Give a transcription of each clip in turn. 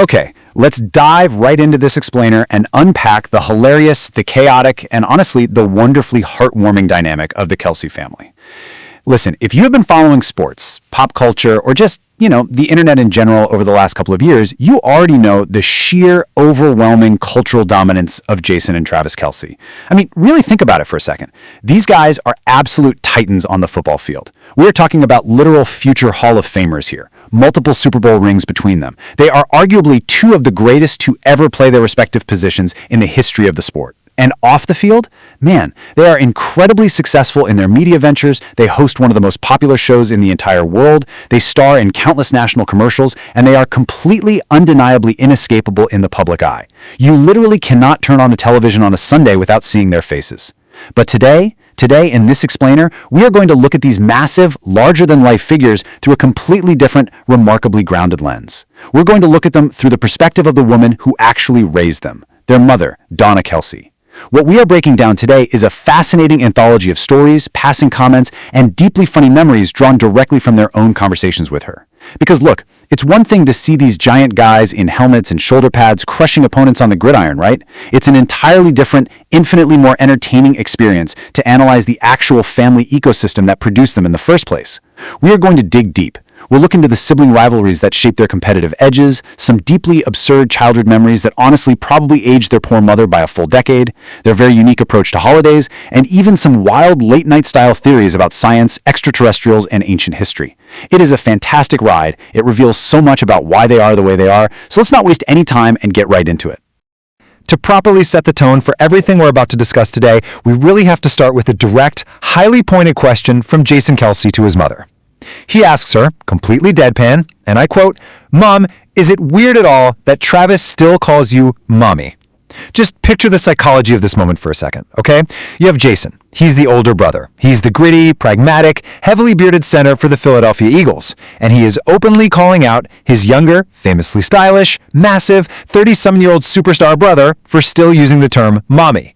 Okay, let's dive right into this explainer and unpack the hilarious, the chaotic, and honestly, the wonderfully heartwarming dynamic of the Kelce family. Listen, if you have been following sports, pop culture, or just, the internet in general over the last couple of years, you already know the sheer, overwhelming cultural dominance of Jason and Travis Kelce. I mean, really think about it for a second. These guys are absolute titans on the football field. We're talking about literal future Hall of Famers here. Multiple Super Bowl rings between them. They are arguably two of the greatest to ever play their respective positions in the history of the sport. And off the field, man, they are incredibly successful in their media ventures. They host one of the most popular shows in the entire world. They star in countless national commercials, and they are completely, undeniably inescapable in the public eye. You literally cannot turn on the television on a Sunday without seeing their faces. But today, in this explainer, we are going to look at these massive, larger-than-life figures through a completely different, remarkably grounded lens. We're going to look at them through the perspective of the woman who actually raised them, their mother, Donna Kelce. What we are breaking down today is a fascinating anthology of stories, passing comments, and deeply funny memories drawn directly from their own conversations with her. Because look, it's one thing to see these giant guys in helmets and shoulder pads crushing opponents on the gridiron, right? It's an entirely different, infinitely more entertaining experience to analyze the actual family ecosystem that produced them in the first place. We are going to dig deep. We'll look into the sibling rivalries that shape their competitive edges, some deeply absurd childhood memories that honestly probably aged their poor mother by a full decade, their very unique approach to holidays, and even some wild late-night style theories about science, extraterrestrials, and ancient history. It is a fantastic ride. It reveals so much about why they are the way they are, so let's not waste any time and get right into it. To properly set the tone for everything we're about to discuss today, we really have to start with a direct, highly pointed question from Jason Kelce to his mother. He asks her, completely deadpan, and I quote, "Mom, is it weird at all that Travis still calls you Mommy?" Just picture the psychology of this moment for a second, okay? You have Jason. He's the older brother. He's the gritty, pragmatic, heavily bearded center for the Philadelphia Eagles, and he is openly calling out his younger, famously stylish, massive, 30-some-year-old superstar brother for still using the term Mommy.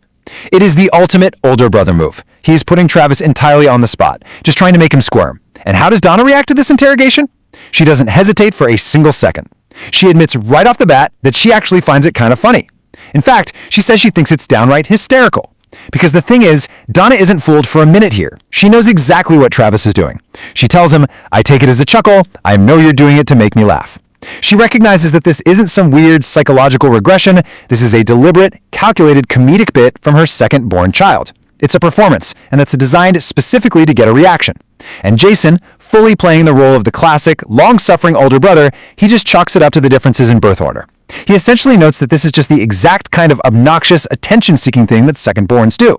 It is the ultimate older brother move. He's putting Travis entirely on the spot, just trying to make him squirm. And how does Donna react to this interrogation? She doesn't hesitate for a single second. She admits right off the bat that she actually finds it kind of funny. In fact, she says she thinks it's downright hysterical. Because the thing is, Donna isn't fooled for a minute here. She knows exactly what Travis is doing. She tells him, "I take it as a chuckle. I know you're doing it to make me laugh." She recognizes that this isn't some weird psychological regression. This is a deliberate, calculated comedic bit from her second-born child. It's a performance, and it's designed specifically to get a reaction. And Jason, fully playing the role of the classic, long-suffering older brother, he just chalks it up to the differences in birth order. He essentially notes that this is just the exact kind of obnoxious, attention-seeking thing that second-borns do.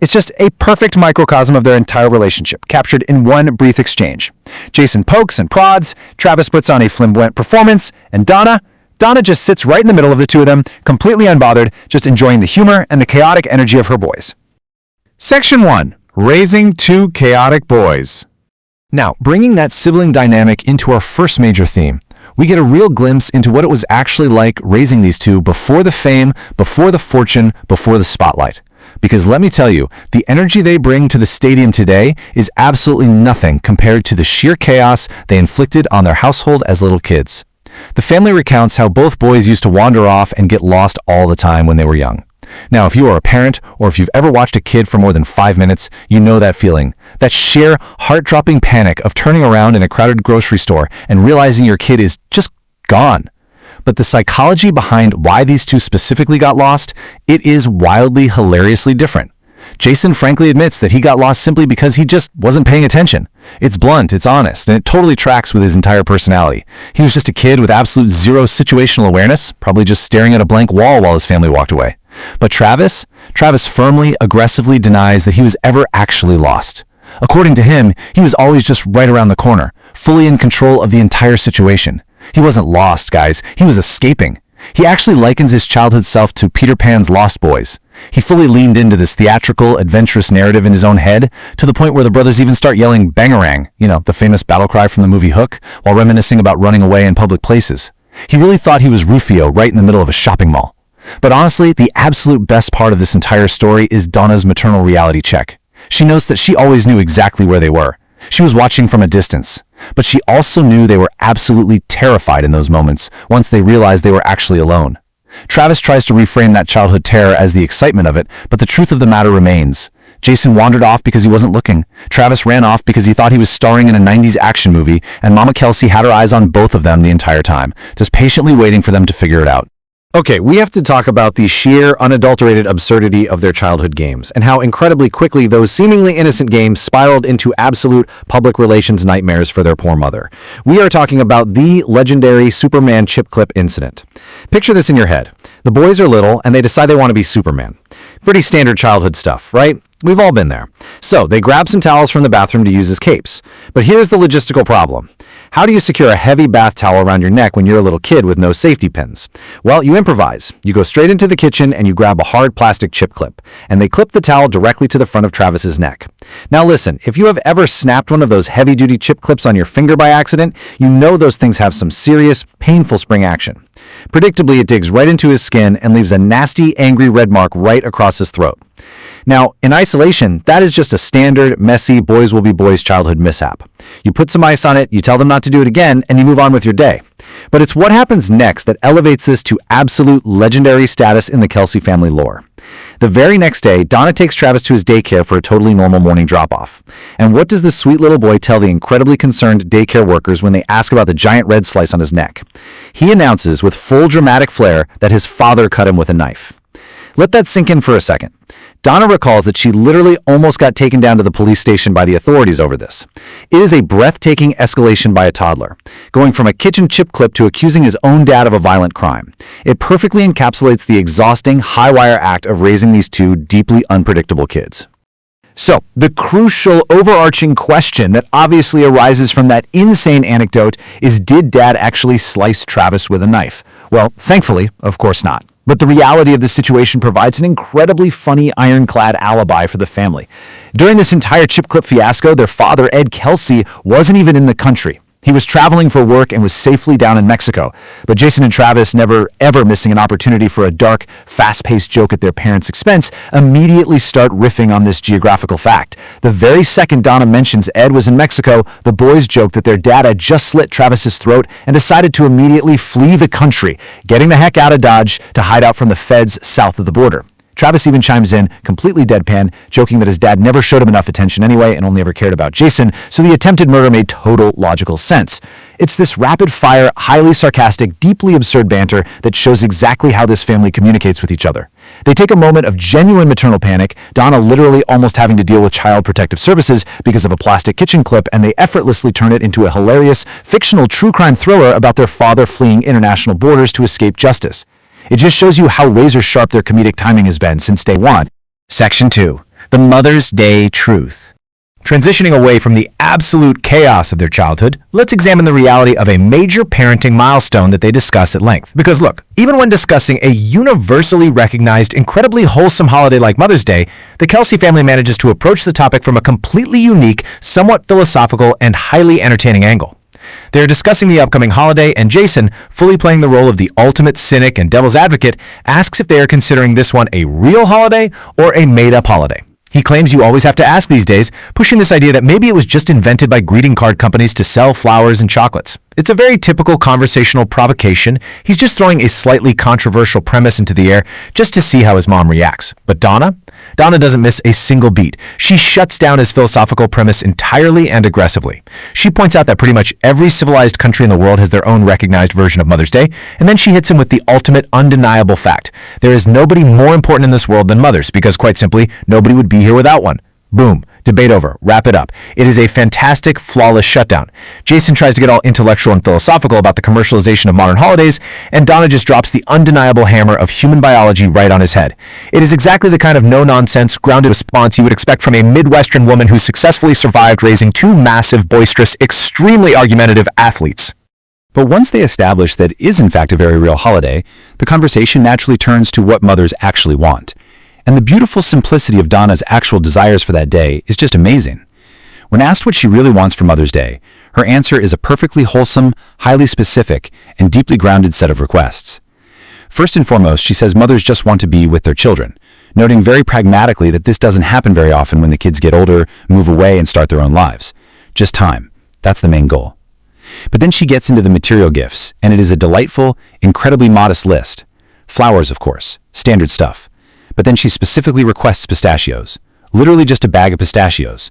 It's just a perfect microcosm of their entire relationship, captured in one brief exchange. Jason pokes and prods, Travis puts on a flamboyant performance, and Donna just sits right in the middle of the two of them, completely unbothered, just enjoying the humor and the chaotic energy of her boys. Section 1. Raising two chaotic boys. Now, bringing that sibling dynamic into our first major theme, we get a real glimpse into what it was actually like raising these two before the fame, before the fortune, before the spotlight. Because let me tell you, the energy they bring to the stadium today is absolutely nothing compared to the sheer chaos they inflicted on their household as little kids. The family recounts how both boys used to wander off and get lost all the time when they were young. Now, if you are a parent, or if you've ever watched a kid for more than 5 minutes, you know that feeling. That sheer, heart-dropping panic of turning around in a crowded grocery store and realizing your kid is just gone. But the psychology behind why these two specifically got lost, it is wildly, hilariously different. Jason frankly admits that he got lost simply because he just wasn't paying attention. It's blunt, it's honest, and it totally tracks with his entire personality. He was just a kid with absolute zero situational awareness, probably just staring at a blank wall while his family walked away. But Travis firmly, aggressively denies that he was ever actually lost. According to him, he was always just right around the corner, fully in control of the entire situation. He wasn't lost, guys. He was escaping. He actually likens his childhood self to Peter Pan's Lost Boys. He fully leaned into this theatrical, adventurous narrative in his own head, to the point where the brothers even start yelling bangarang, the famous battle cry from the movie Hook, while reminiscing about running away in public places. He really thought he was Rufio right in the middle of a shopping mall. But honestly, the absolute best part of this entire story is Donna's maternal reality check. She knows that she always knew exactly where they were. She was watching from a distance, but she also knew they were absolutely terrified in those moments once they realized they were actually alone. Travis tries to reframe that childhood terror as the excitement of it, but the truth of the matter remains. Jason wandered off because he wasn't looking. Travis ran off because he thought he was starring in a 90s action movie, and Mama Kelce had her eyes on both of them the entire time, just patiently waiting for them to figure it out. Okay, we have to talk about the sheer, unadulterated absurdity of their childhood games, and how incredibly quickly those seemingly innocent games spiraled into absolute public relations nightmares for their poor mother. We are talking about the legendary Superman chip clip incident. Picture this in your head. The boys are little, and they decide they want to be Superman. Pretty standard childhood stuff, right? We've all been there. So they grab some towels from the bathroom to use as capes. But here's the logistical problem. How do you secure a heavy bath towel around your neck when you're a little kid with no safety pins? Well, you improvise. You go straight into the kitchen and you grab a hard plastic chip clip, and they clip the towel directly to the front of Travis's neck. Now listen, if you have ever snapped one of those heavy-duty chip clips on your finger by accident, you know those things have some serious, painful spring action. Predictably, it digs right into his skin and leaves a nasty, angry red mark right across his throat. Now, in isolation, that is just a standard, messy, boys will be boys childhood mishap. You put some ice on it, you tell them not to do it again, and you move on with your day. But it's what happens next that elevates this to absolute legendary status in the Kelce family lore. The very next day, Donna takes Travis to his daycare for a totally normal morning drop-off. And what does this sweet little boy tell the incredibly concerned daycare workers when they ask about the giant red slice on his neck? He announces with full dramatic flair that his father cut him with a knife. Let that sink in for a second. Donna recalls that she literally almost got taken down to the police station by the authorities over this. It is a breathtaking escalation by a toddler, going from a kitchen chip clip to accusing his own dad of a violent crime. It perfectly encapsulates the exhausting, high-wire act of raising these two deeply unpredictable kids. So, the crucial, overarching question that obviously arises from that insane anecdote is, did Dad actually slice Travis with a knife? Well, thankfully, of course not. But the reality of the situation provides an incredibly funny, ironclad alibi for the family. During this entire chip clip fiasco, their father, Ed Kelce, wasn't even in the country. He was traveling for work and was safely down in Mexico. But Jason and Travis, never ever missing an opportunity for a dark, fast-paced joke at their parents' expense, immediately start riffing on this geographical fact. The very second Donna mentions Ed was in Mexico, the boys joke that their dad had just slit Travis's throat and decided to immediately flee the country, getting the heck out of Dodge to hide out from the feds south of the border. Travis even chimes in, completely deadpan, joking that his dad never showed him enough attention anyway and only ever cared about Jason, so the attempted murder made total logical sense. It's this rapid-fire, highly sarcastic, deeply absurd banter that shows exactly how this family communicates with each other. They take a moment of genuine maternal panic, Donna literally almost having to deal with Child Protective Services because of a plastic kitchen clip, and they effortlessly turn it into a hilarious, fictional true crime thriller about their father fleeing international borders to escape justice. It just shows you how razor-sharp their comedic timing has been since day one. Section 2. The Mother's Day Truth. Transitioning away from the absolute chaos of their childhood, let's examine the reality of a major parenting milestone that they discuss at length. Because look, even when discussing a universally recognized, incredibly wholesome holiday like Mother's Day, the Kelce family manages to approach the topic from a completely unique, somewhat philosophical, and highly entertaining angle. They're discussing the upcoming holiday, and Jason, fully playing the role of the ultimate cynic and devil's advocate, asks if they are considering this one a real holiday or a made-up holiday. He claims you always have to ask these days, pushing this idea that maybe it was just invented by greeting card companies to sell flowers and chocolates. It's a very typical conversational provocation. He's just throwing a slightly controversial premise into the air just to see how his mom reacts. But Donna doesn't miss a single beat. She shuts down his philosophical premise entirely and aggressively. She points out that pretty much every civilized country in the world has their own recognized version of Mother's Day, and then she hits him with the ultimate undeniable fact. There is nobody more important in this world than mothers, because quite simply, nobody would be here without one. Boom. Debate over. Wrap it up. It is a fantastic, flawless shutdown. Jason tries to get all intellectual and philosophical about the commercialization of modern holidays, and Donna just drops the undeniable hammer of human biology right on his head. It is exactly the kind of no-nonsense, grounded response you would expect from a Midwestern woman who successfully survived raising two massive, boisterous, extremely argumentative athletes. But once they establish that it is in fact a very real holiday, the conversation naturally turns to what mothers actually want. And the beautiful simplicity of Donna's actual desires for that day is just amazing. When asked what she really wants for Mother's Day, her answer is a perfectly wholesome, highly specific, and deeply grounded set of requests. First and foremost, she says mothers just want to be with their children, noting very pragmatically that this doesn't happen very often when the kids get older, move away, and start their own lives. just time. That's the main goal. But then she gets into the material gifts, and it is a delightful, incredibly modest list. Flowers, of course, standard stuff. But then she specifically requests pistachios. Literally just a bag of pistachios.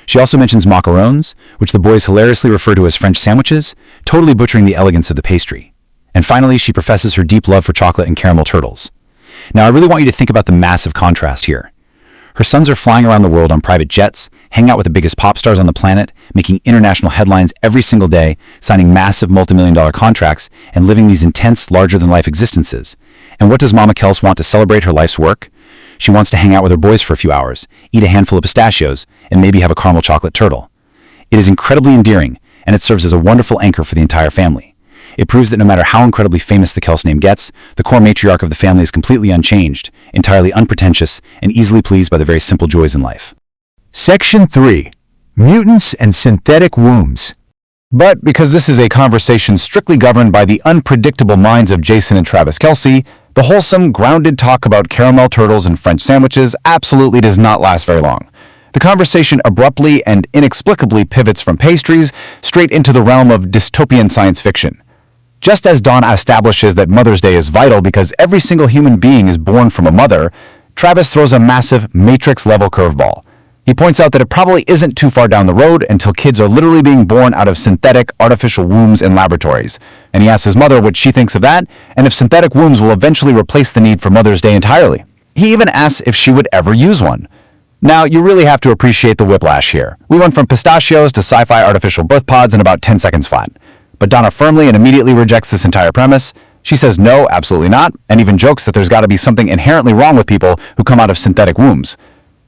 She also mentions macarons, which the boys hilariously refer to as French sandwiches, totally butchering the elegance of the pastry. And finally, she professes her deep love for chocolate and caramel turtles. Now, I really want you to think about the massive contrast here. Her sons are flying around the world on private jets, hanging out with the biggest pop stars on the planet, making international headlines every single day, signing massive multi-million-dollar contracts, and living these intense, larger-than-life existences. And what does Mama Kelce want to celebrate her life's work? She wants to hang out with her boys for a few hours, eat a handful of pistachios, and maybe have a caramel chocolate turtle. It is incredibly endearing, and it serves as a wonderful anchor for the entire family. It proves that no matter how incredibly famous the Kelce name gets, the core matriarch of the family is completely unchanged, entirely unpretentious, and easily pleased by the very simple joys in life. Section 3. Mutants and Synthetic Wombs. But because this is a conversation strictly governed by the unpredictable minds of Jason and Travis Kelce, the wholesome, grounded talk about caramel turtles and French sandwiches absolutely does not last very long. The conversation abruptly and inexplicably pivots from pastries straight into the realm of dystopian science fiction. Just as Donna establishes that Mother's Day is vital because every single human being is born from a mother, Travis throws a massive Matrix-level curveball. He points out that it probably isn't too far down the road until kids are literally being born out of synthetic, artificial wombs in laboratories. And he asks his mother what she thinks of that, and if synthetic wombs will eventually replace the need for Mother's Day entirely. He even asks if she would ever use one. Now, you really have to appreciate the whiplash here. We went from pistachios to sci-fi artificial birth pods in about 10 seconds flat. But Donna firmly and immediately rejects this entire premise. She says no, absolutely not, and even jokes that there's got to be something inherently wrong with people who come out of synthetic wombs.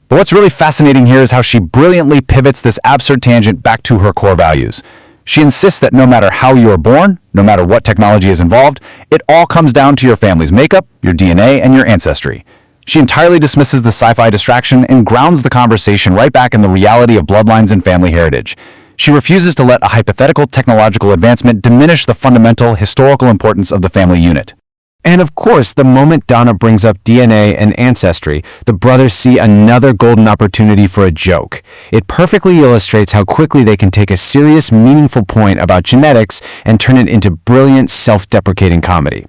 But what's really fascinating here is how she brilliantly pivots this absurd tangent back to her core values. She insists that no matter how you are born, no matter what technology is involved, it all comes down to your family's makeup, your DNA, and your ancestry. She entirely dismisses the sci-fi distraction and grounds the conversation right back in the reality of bloodlines and family heritage. She refuses to let a hypothetical technological advancement diminish the fundamental historical importance of the family unit. And of course, the moment Donna brings up DNA and ancestry, the brothers see another golden opportunity for a joke. It perfectly illustrates how quickly they can take a serious, meaningful point about genetics and turn it into brilliant, self-deprecating comedy.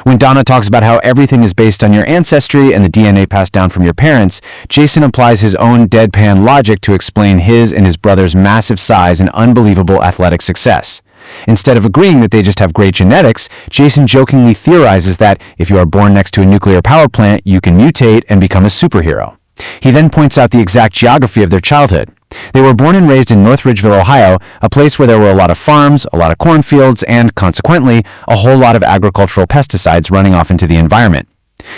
When Donna talks about how everything is based on your ancestry and the DNA passed down from your parents, Jason applies his own deadpan logic to explain his and his brother's massive size and unbelievable athletic success. Instead of agreeing that they just have great genetics, Jason jokingly theorizes that if you are born next to a nuclear power plant, you can mutate and become a superhero. He then points out the exact geography of their childhood. They were born and raised in North Ridgeville, Ohio, a place where there were a lot of farms, a lot of cornfields, and, consequently, a whole lot of agricultural pesticides running off into the environment.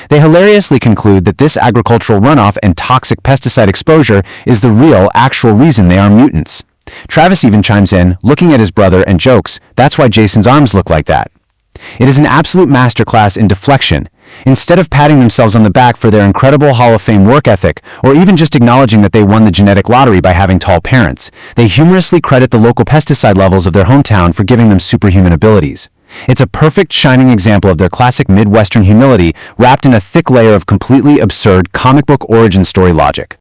They hilariously conclude that this agricultural runoff and toxic pesticide exposure is the real, actual reason they are mutants. Travis even chimes in, looking at his brother, and jokes, "That's why Jason's arms look like that." It is an absolute masterclass in deflection. Instead of patting themselves on the back for their incredible Hall of Fame work ethic, or even just acknowledging that they won the genetic lottery by having tall parents, they humorously credit the local pesticide levels of their hometown for giving them superhuman abilities. It's a perfect shining example of their classic Midwestern humility wrapped in a thick layer of completely absurd comic book origin story logic.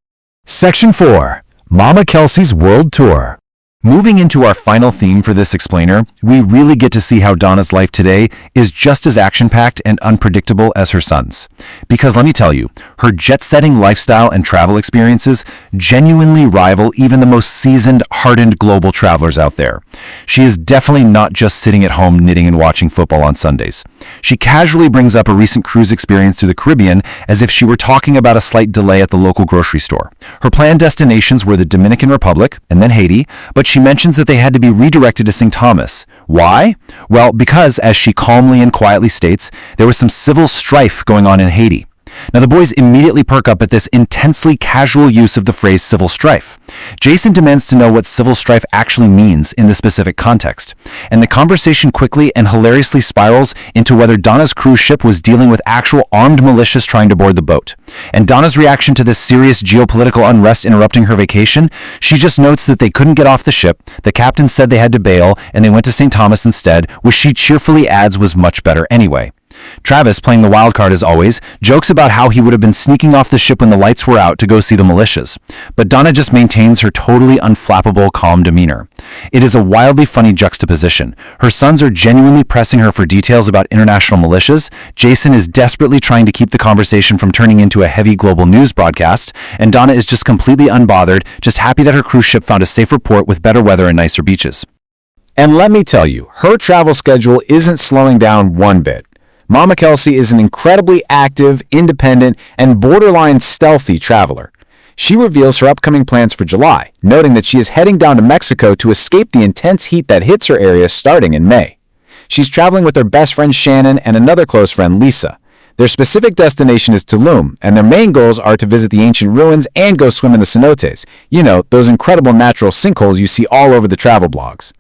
Section 4. Mama Kelce's World Tour. Moving into our final theme for this explainer, we really get to see how Donna's life today is just as action-packed and unpredictable as her son's. Because let me tell you, her jet-setting lifestyle and travel experiences genuinely rival even the most seasoned, hardened global travelers out there. She is definitely not just sitting at home knitting and watching football on Sundays. She casually brings up a recent cruise experience through the Caribbean as if she were talking about a slight delay at the local grocery store. Her planned destinations were the Dominican Republic and then Haiti, but she mentions that they had to be redirected to St. Thomas. Why? Well, because, as she calmly and quietly states, there was some civil strife going on in Haiti. Now, the boys immediately perk up at this intensely casual use of the phrase civil strife. Jason demands to know what civil strife actually means in the specific context, and the conversation quickly and hilariously spirals into whether Donna's cruise ship was dealing with actual armed militias trying to board the boat. And Donna's reaction to this serious geopolitical unrest interrupting her vacation, she just notes that they couldn't get off the ship, the captain said they had to bail, and they went to St. Thomas instead, which she cheerfully adds was much better anyway. Travis, playing the wild card as always, jokes about how he would have been sneaking off the ship when the lights were out to go see the militias. But Donna just maintains her totally unflappable, calm demeanor. It is a wildly funny juxtaposition. Her sons are genuinely pressing her for details about international militias, Jason is desperately trying to keep the conversation from turning into a heavy global news broadcast, and Donna is just completely unbothered, just happy that her cruise ship found a safer port with better weather and nicer beaches. And let me tell you, her travel schedule isn't slowing down one bit. Mama Kelce is an incredibly active, independent, and borderline stealthy traveler. She reveals her upcoming plans for July, noting that she is heading down to Mexico to escape the intense heat that hits her area starting in May. She's traveling with her best friend Shannon and another close friend Lisa. Their specific destination is Tulum, and their main goals are to visit the ancient ruins and go swim in the cenotes. You know, those incredible natural sinkholes you see all over the travel blogs.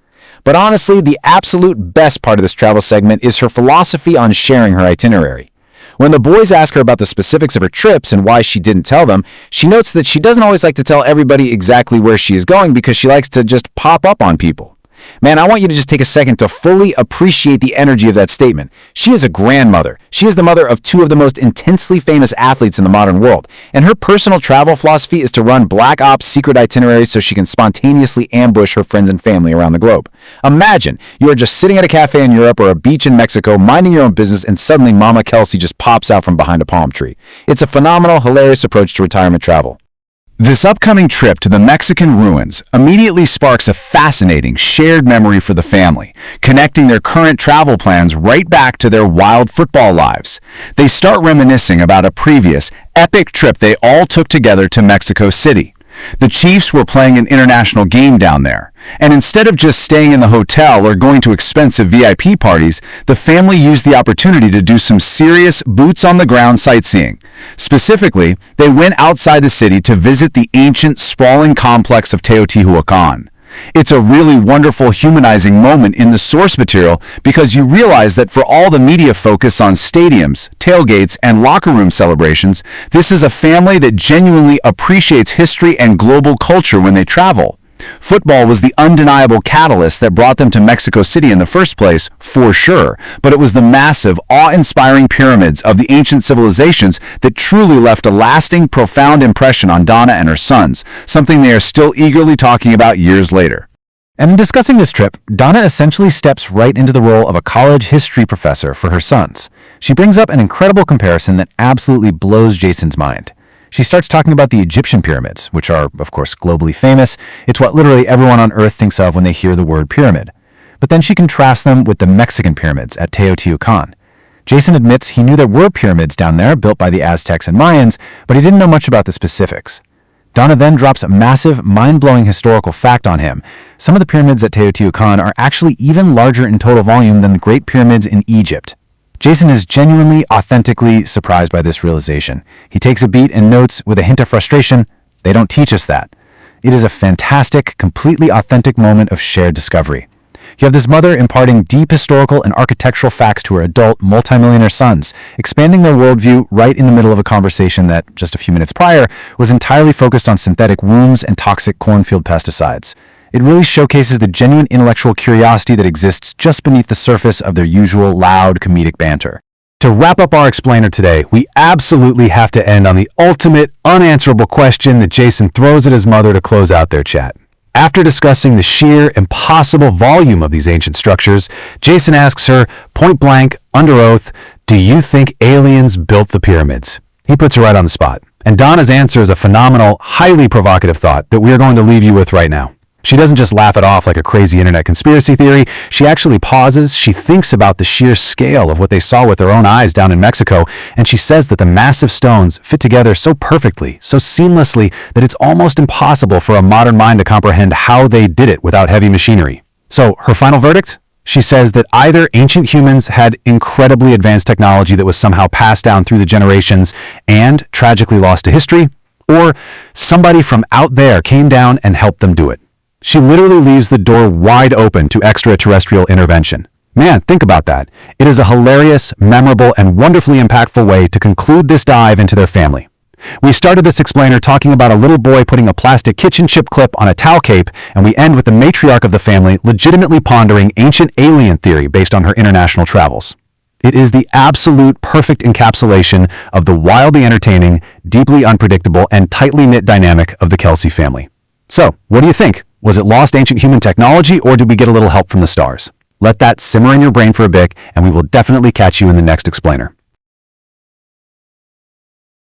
But honestly, the absolute best part of this travel segment is her philosophy on sharing her itinerary. When the boys ask her about the specifics of her trips and why she didn't tell them, she notes that she doesn't always like to tell everybody exactly where she is going because she likes to just pop up on people. Man, I want you to just take a second to fully appreciate the energy of that statement. She is a grandmother. She is the mother of two of the most intensely famous athletes in the modern world, and her personal travel philosophy is to run Black Ops secret itineraries so she can spontaneously ambush her friends and family around the globe. Imagine you are just sitting at a cafe in Europe or a beach in Mexico, minding your own business, and suddenly Mama Kelce just pops out from behind a palm tree. It's a phenomenal, hilarious approach to retirement travel. This upcoming trip to the Mexican ruins immediately sparks a fascinating shared memory for the family, connecting their current travel plans right back to their wild football lives. They start reminiscing about a previous, epic trip they all took together to Mexico City. The Chiefs were playing an international game down there, and instead of just staying in the hotel or going to expensive VIP parties, the family used the opportunity to do some serious boots-on-the-ground sightseeing. Specifically, they went outside the city to visit the ancient, sprawling complex of Teotihuacan. It's a really wonderful, humanizing moment in the source material because you realize that for all the media focus on stadiums, tailgates, and locker room celebrations, this is a family that genuinely appreciates history and global culture when they travel. Football was the undeniable catalyst that brought them to Mexico City in the first place, for sure, but it was the massive, awe-inspiring pyramids of the ancient civilizations that truly left a lasting, profound impression on Donna and her sons, something they are still eagerly talking about years later. And in discussing this trip, Donna essentially steps right into the role of a college history professor for her sons. She brings up an incredible comparison that absolutely blows Jason's mind. She starts talking about the Egyptian pyramids, which are, of course, globally famous. It's what literally everyone on Earth thinks of when they hear the word pyramid. But then she contrasts them with the Mexican pyramids at Teotihuacan. Jason admits he knew there were pyramids down there built by the Aztecs and Mayans, but he didn't know much about the specifics. Donna then drops a massive, mind-blowing historical fact on him. Some of the pyramids at Teotihuacan are actually even larger in total volume than the Great Pyramids in Egypt. Jason is genuinely, authentically surprised by this realization. He takes a beat and notes, with a hint of frustration, "They don't teach us that." It is a fantastic, completely authentic moment of shared discovery. You have this mother imparting deep historical and architectural facts to her adult, multimillionaire sons, expanding their worldview right in the middle of a conversation that, just a few minutes prior, was entirely focused on synthetic wombs and toxic cornfield pesticides. It really showcases the genuine intellectual curiosity that exists just beneath the surface of their usual loud, comedic banter. To wrap up our explainer today, we absolutely have to end on the ultimate, unanswerable question that Jason throws at his mother to close out their chat. After discussing the sheer, impossible volume of these ancient structures, Jason asks her, point blank, under oath, "Do you think aliens built the pyramids?" He puts her right on the spot. And Donna's answer is a phenomenal, highly provocative thought that we are going to leave you with right now. She doesn't just laugh it off like a crazy internet conspiracy theory. She actually pauses, she thinks about the sheer scale of what they saw with their own eyes down in Mexico, and she says that the massive stones fit together so perfectly, so seamlessly, that it's almost impossible for a modern mind to comprehend how they did it without heavy machinery. So, her final verdict? She says that either ancient humans had incredibly advanced technology that was somehow passed down through the generations and tragically lost to history, or somebody from out there came down and helped them do it. She literally leaves the door wide open to extraterrestrial intervention. Man, think about that. It is a hilarious, memorable, and wonderfully impactful way to conclude this dive into their family. We started this explainer talking about a little boy putting a plastic kitchen chip clip on a towel cape, and we end with the matriarch of the family legitimately pondering ancient alien theory based on her international travels. It is the absolute perfect encapsulation of the wildly entertaining, deeply unpredictable, and tightly knit dynamic of the Kelce family. So, what do you think? Was it lost ancient human technology, or did we get a little help from the stars? Let that simmer in your brain for a bit, and we will definitely catch you in the next explainer.